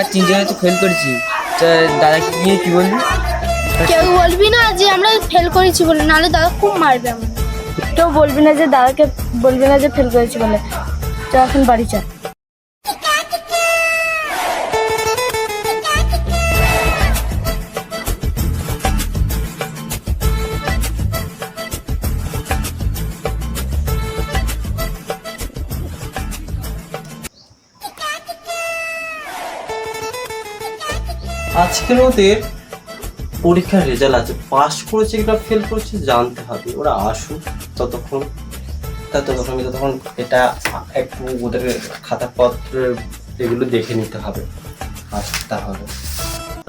আমরা তিনজনে তো ফেল করেছি, তা দাদাকে গিয়ে কি বলবি? কেউ বলবি না যে আমরা ফেল করেছি বলে, নাহলে দাদা খুব মারবে আমার। কেউ বলবি না যে দাদাকে বলবি না যে ফেল করেছি বলে। চ এখন বাড়ি চল। আজকের ওদের পরীক্ষার রেজাল্ট আছে, পাস করেছে কিনা ফেল করেছে জানতে হবে। ওরা আসুক ততক্ষণ এটা একটু ওদের খাতাপত্র এগুলো দেখে নিতে হবে, আসতে হবে।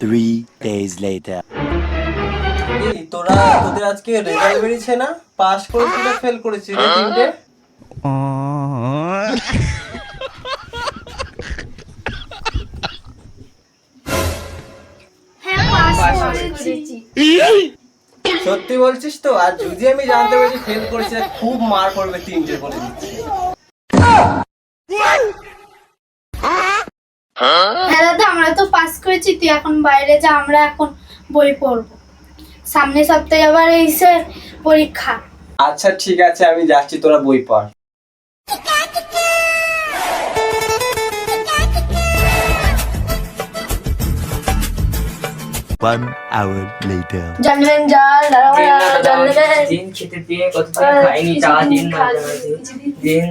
3 days later. তোদের আজকে রেজাল্ট বেরিয়েছে না? পাস করেছি না ফেল করেছি রে তিনটে? হ্যাঁ, পাস করেছি। সত্যি বলছিস তো? আর যদি আমি জানতে পারি ফেল করেছি খুব মার পড়বে, তিনটে বলে দিচ্ছি। হ্যাঁ দাদা, আমরা তো পাস করেছি, তুই এখন বাইরে যা, আমরা এখন বই পড়বো। সামনের সপ্তাহে আবার এসে পরীক্ষা। আচ্ছা ঠিক আছে, আমি যাচ্ছি, তোরা বই পড়। One hour later. জল নেবেন জল, জল নেবেন। দিন খেতে দিয়ে কতদিন খাইনি, চা দিন না দিন।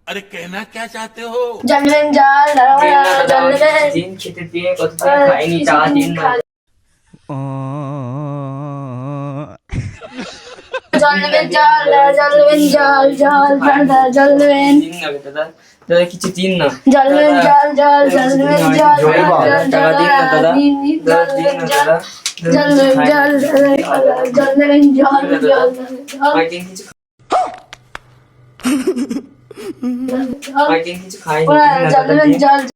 अरे कहना क्या चाहते हो? জল নেবেন জল, জল নেবেন। দিন খেতে দিয়ে কতদিন খাইনি, চা দিন না। জল নেবেন জল, জল নেবেন জল, জল নেবেন। দিন না দাদা, দাদা কিছু দিন না। জল নেবেন জল, জল নেবেন জল, টাকা দিন না দাদা, দাদা দিন না দাদা। জল নেবেন জল, জল নেবেন জল, জল কয়েকদিন কিছু কয়েকদিন কিছু খাইনি, দিন না জল দাদা, নেবেন দিন। জল।